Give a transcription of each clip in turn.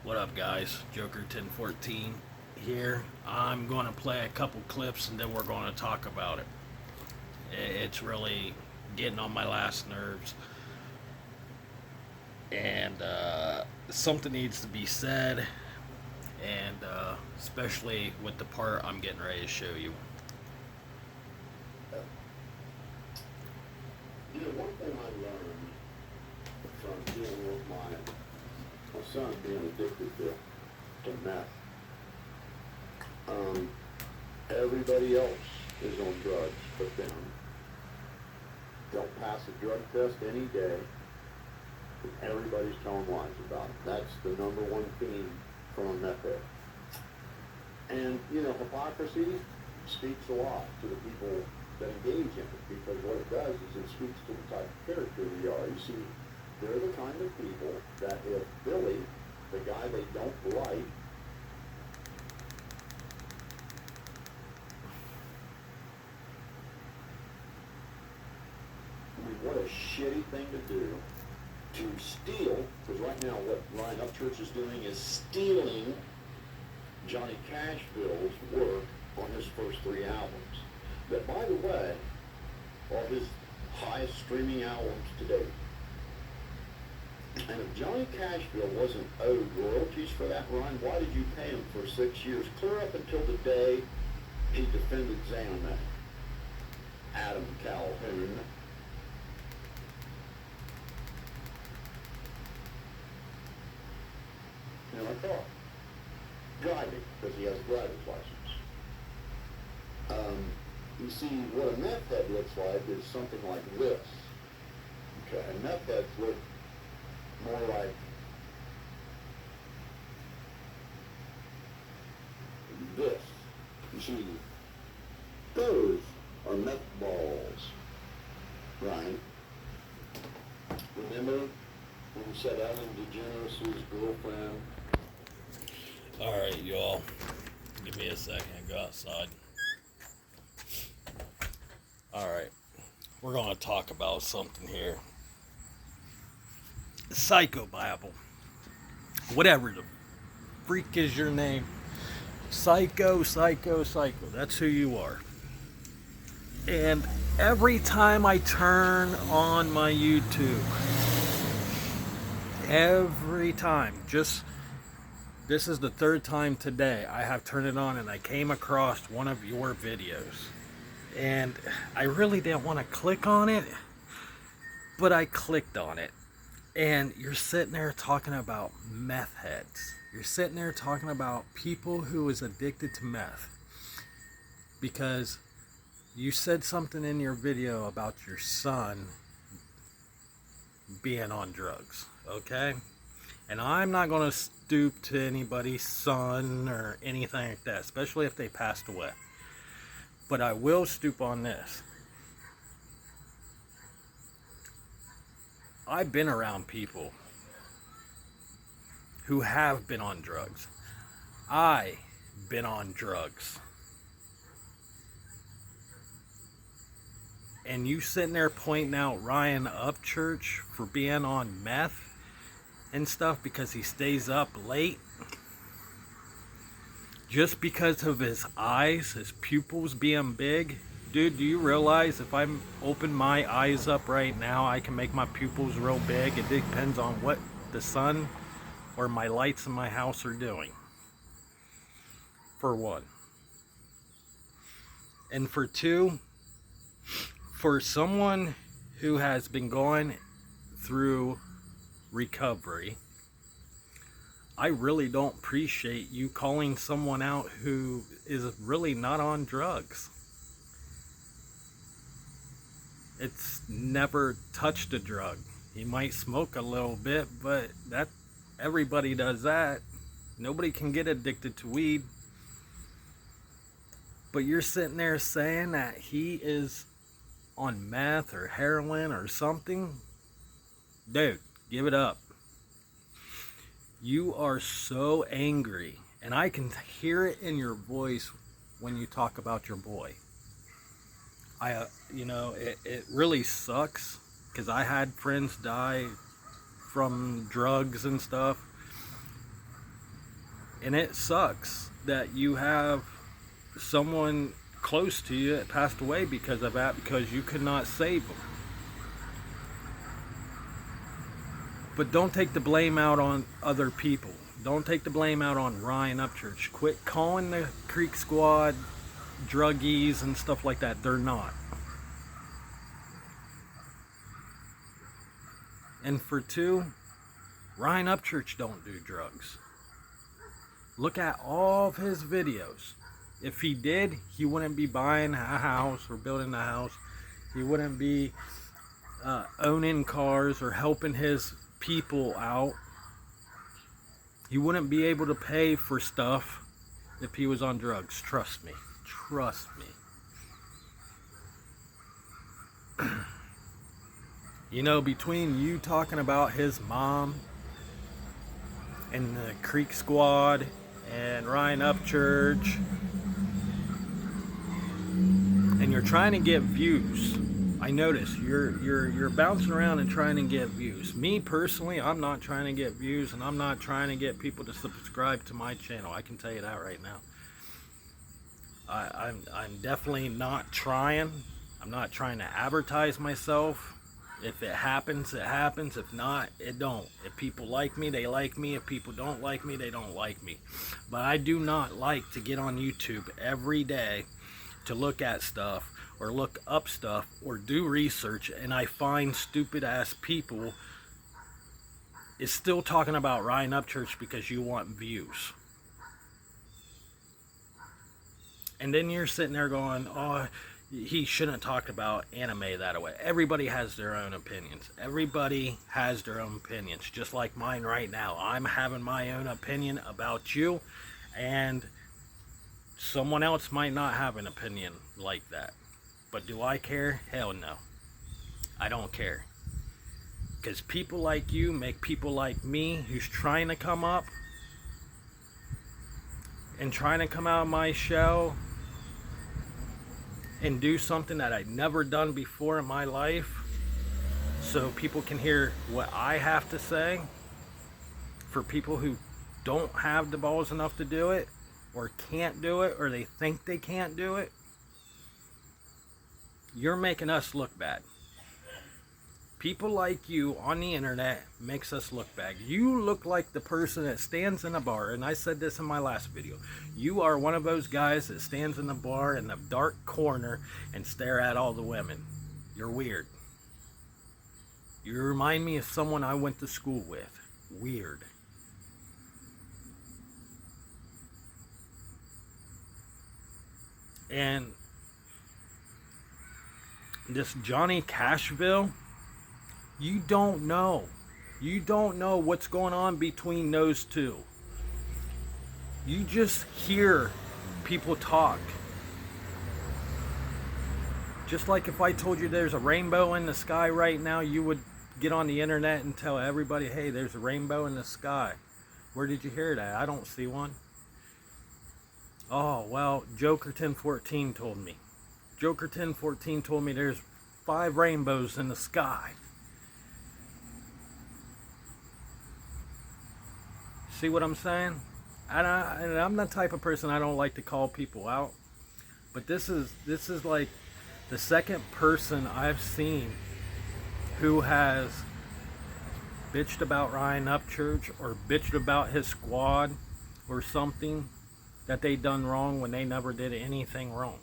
What up, guys? Joker 1014 here. I'm going to play a couple clips and then we're going to talk about it. It's really getting on my last nerves, and something needs to be said, and especially with the part I'm getting ready to show you. You know, one thing I learned from dealing with my son being addicted to meth, everybody else is on drugs but them. They'll pass a drug test any day, and everybody's telling lies about it. That's the number one theme from a meth head. And, you know, hypocrisy speaks a lot to the people that engage in it, because what it does is it speaks to the type of character we are. You see, they're the kind of people that if Billy, the guy they don't like, what a shitty thing to do, to steal, because right now what Ryan Upchurch is doing is stealing Johnny Cashville's work on his first 3 albums, that, by the way, are his highest streaming albums to date. And if Johnny Cashville wasn't owed royalties for that run, why did you pay him for 6 years, clear up until the day he defended Xanax? Adam Calhoun. In a car, driving, because he has a driver's license. You see, what a meth head looks like is something like this. Okay, meth heads look more like this. You see, those are meth balls, Ryan. Remember when you said Ellen DeGeneres' girlfriend? Alright, y'all. Give me a second. Go outside. Alright. We're going to talk about something here. Psychobabble. Whatever the freak is your name. Psycho. That's who you are. And every time I turn on my YouTube, every time, this is the 3rd time today I have turned it on, and I came across one of your videos. And I really didn't want to click on it, but I clicked on it. And you're sitting there talking about meth heads. You're sitting there talking about people who is addicted to meth. Because you said something in your video about your son being on drugs, okay? And I'm not going to stoop to anybody's son or anything like that, especially if they passed away. But I will stoop on this. I've been around people who have been on drugs. I've been on drugs. And you sitting there pointing out Ryan Upchurch for being on meth and stuff because he stays up late, just because of his eyes, his pupils being big. Dude, do you realize if I open my eyes up right now, I can make my pupils real big? It depends on what the sun or my lights in my house are doing, for one. And for two, for someone who has been going through recovery, I really don't appreciate you calling someone out who is really not on drugs. It's never touched a drug. He might smoke a little bit, but everybody does that. Nobody can get addicted to weed. But you're sitting there saying that he is on meth or heroin or something. Dude, give it up. You are so angry, and I can hear it in your voice when you talk about your boy. It really sucks, because I had friends die from drugs and stuff. And it sucks that you have someone close to you that passed away because of that, because you could not save them. But don't take the blame out on other people. Don't take the blame out on Ryan Upchurch. Quit calling the Creek Squad druggies and stuff like that. They're not. And for two, Ryan Upchurch don't do drugs. Look at all of his videos. If he did, he wouldn't be buying a house or building a house. He wouldn't be owning cars or helping his people out. He wouldn't be able to pay for stuff if he was on drugs. Trust me. Trust me. You know, between you talking about his mom and the Creek Squad and Ryan Upchurch, and you're trying to get views. I notice you're bouncing around and trying to get views. Me personally, I'm not trying to get views, and I'm not trying to get people to subscribe to my channel. I can tell you that right now. I'm definitely not trying. I'm not trying to advertise myself. If it happens, it happens. If not, it don't. If people like me, they like me. If people don't like me, they don't like me. But I do not like to get on YouTube every day to look at stuff or look up stuff or do research, and I find stupid ass people is still talking about Ryan Upchurch because you want views. And then you're sitting there going, oh, he shouldn't talk about anime that way. Everybody has their own opinions. Everybody has their own opinions, just like mine right now. I'm having my own opinion about you, and someone else might not have an opinion like that. But do I care? Hell no. I don't care. Because people like you make people like me who's trying to come up and trying to come out of my shell and do something that I've never done before in my life, so people can hear what I have to say. For people who don't have the balls enough to do it, or can't do it, or they think they can't do it, you're making us look bad. People like you on the internet makes us look bad. You look like the person that stands in a bar, and I said this in my last video. You are one of those guys that stands in the bar in the dark corner and stare at all the women. You're weird. You remind me of someone I went to school with. Weird. And this Johnny Cashville, you don't know. You don't know what's going on between those two. You just hear people talk. Just like if I told you there's a rainbow in the sky right now, you would get on the internet and tell everybody, hey, there's a rainbow in the sky. Where did you hear that? I don't see one. Oh, well, Joker 1014 told me. Joker 1014 told me there's 5 rainbows in the sky. See what I'm saying? And I'm the type of person, I don't like to call people out. But this is like the second person I've seen who has bitched about Ryan Upchurch or bitched about his squad or something that they done wrong when they never did anything wrong.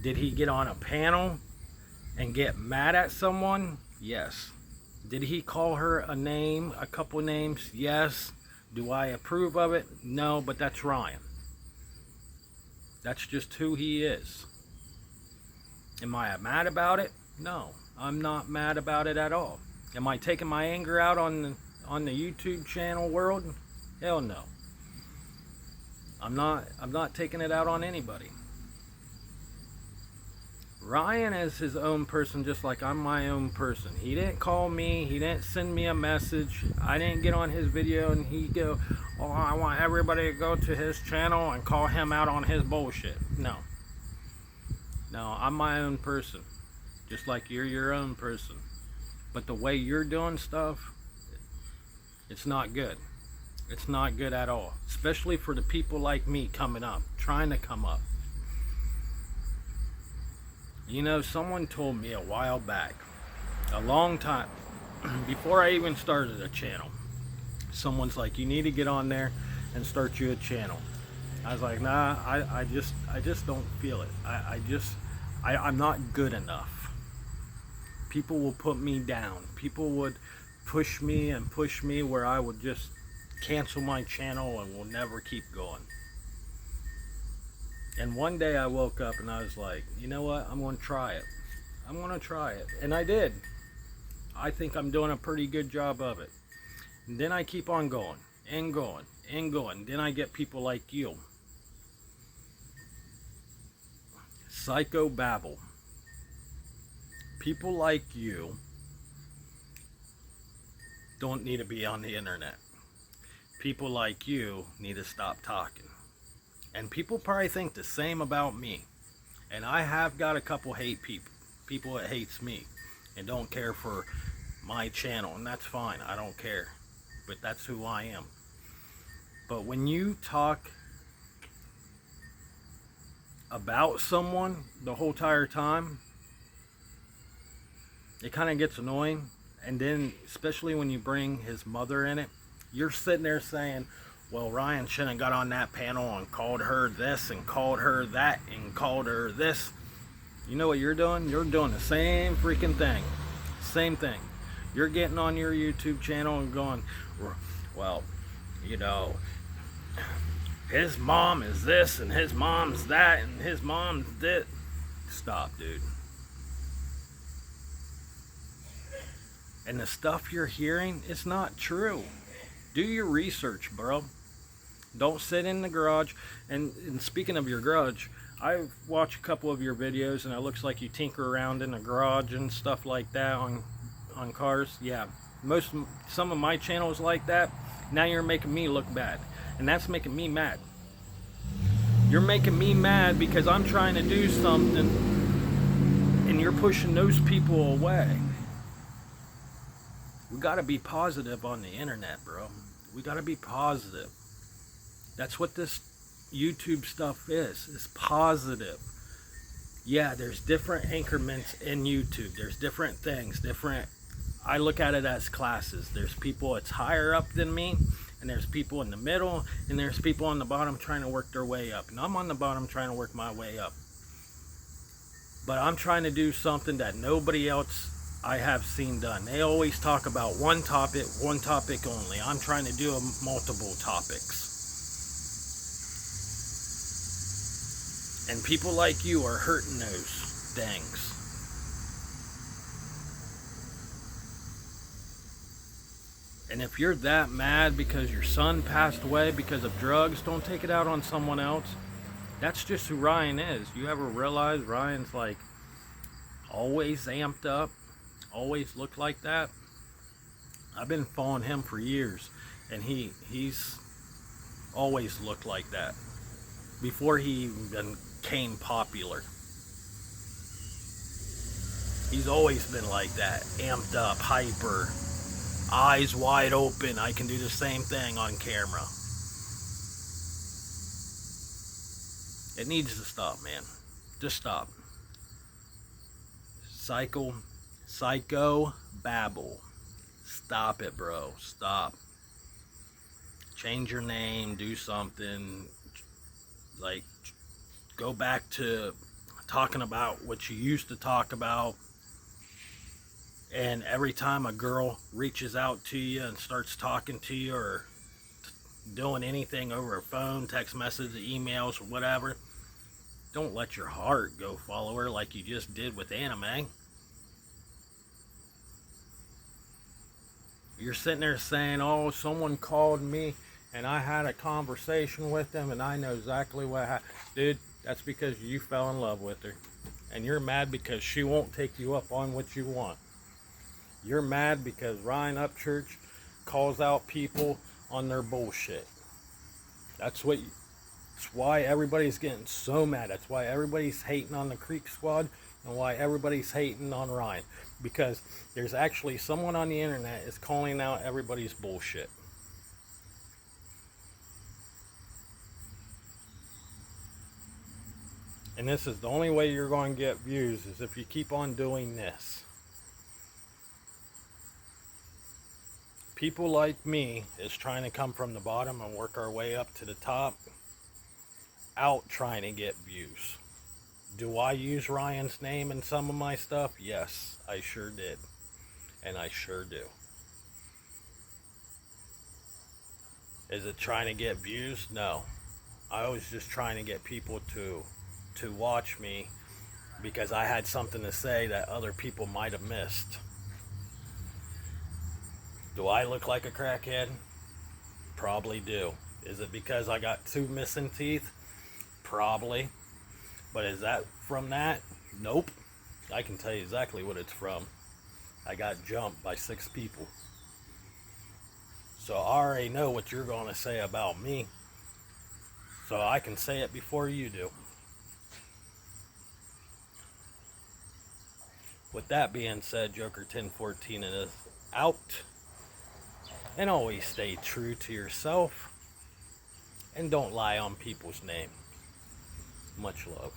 Did he get on a panel and get mad at someone? Yes. Did he call her a name, a couple names? Yes. Do I approve of it? No, but that's Ryan. That's just who he is. Am I mad about it? No, I'm not mad about it at all. Am I taking my anger out on the YouTube channel world? Hell no. I'm not taking it out on anybody. Ryan is his own person, just like I'm my own person. He didn't call me. He didn't send me a message. I didn't get on his video and he go, oh, I want everybody to go to his channel and call him out on his bullshit. No. No, I'm my own person. Just like you're your own person. But the way you're doing stuff, It's not good. It's not good at all. Especially for the people like me coming up, trying to come up. You know, someone told me a while back, a long time, before I even started a channel, someone's like, you need to get on there and start you a channel. I was like, nah, I just don't feel it. I'm not good enough. People will put me down. People would push me and push me where I would just cancel my channel and will never keep going. And one day I woke up and I was like, you know what? I'm going to try it. I'm going to try it. And I did. I think I'm doing a pretty good job of it. And then I keep on going and going and going. Then I get people like you. Psychobabble. People like you don't need to be on the internet. People like you need to stop talking. And people probably think the same about me. And I have got a couple hate people that hates me and don't care for my channel, and that's fine. I don't care. But that's who I am. But when you talk about someone the whole entire time, it kind of gets annoying. And then especially when you bring his mother in it, you're sitting there saying, well, Ryan shouldn't have got on that panel and called her this and called her that and called her this. You know what you're doing? You're doing the same freaking thing. Same thing. You're getting on your YouTube channel and going, well, you know, his mom is this and his mom's that and his mom's this. Stop, dude. And the stuff you're hearing, it's not true. Do your research, bro. Don't sit in the garage. And speaking of your garage, I've watched a couple of your videos and it looks like you tinker around in the garage and stuff like that on cars. Yeah, some of my channels like that. Now you're making me look bad, and that's making me mad. You're making me mad because I'm trying to do something and you're pushing those people away. We gotta be positive on the internet, bro. We gotta be positive. That's what this YouTube stuff is. It's positive. Yeah, there's different increments in YouTube. There's different things, I look at it as classes. There's people that's higher up than me, and there's people in the middle, and there's people on the bottom trying to work their way up. And I'm on the bottom trying to work my way up. But I'm trying to do something that nobody else I have seen done. They always talk about one topic only. I'm trying to do multiple topics. And people like you are hurting those things. And if you're that mad because your son passed away because of drugs, don't take it out on someone else. That's just who Ryan is. You ever realize Ryan's like always amped up, always looked like that? I've been following him for years, and he's always looked like that before he even became popular. He's always been like that, amped up, hyper, eyes wide open. I can do the same thing on camera. It needs to stop, man. Just stop. Psychobabble. Stop it, bro. Stop. Change your name. Do something. Like, go back to talking about what you used to talk about. And every time a girl reaches out to you and starts talking to you or doing anything over a phone, text message, emails, or whatever, don't let your heart go follow her like you just did with anime. You're sitting there saying, oh, someone called me and I had a conversation with them and I know exactly what happened. Dude, that's because you fell in love with her. And you're mad because she won't take you up on what you want. You're mad because Ryan Upchurch calls out people on their bullshit. That's why everybody's getting so mad. That's why everybody's hating on the Creek Squad, and why everybody's hating on Ryan. Because there's actually someone on the internet is calling out everybody's bullshit. And this is the only way you're going to get views, is if you keep on doing this. People like me is trying to come from the bottom and work our way up to the top, out trying to get views. Do I use Ryan's name in some of my stuff? Yes, I sure did. And I sure do. Is it trying to get views? No. I was just trying to get people to watch me, because I had something to say that other people might have missed. Do I look like a crackhead? Probably do. Is it because I got 2 missing teeth? Probably. But is that from that? Nope. I can tell you exactly what it's from. I got jumped by 6 people. So I already know what you're going to say about me. So I can say it before you do. With that being said, Joker 1014 is out. And always stay true to yourself. And don't lie on people's name. Much love.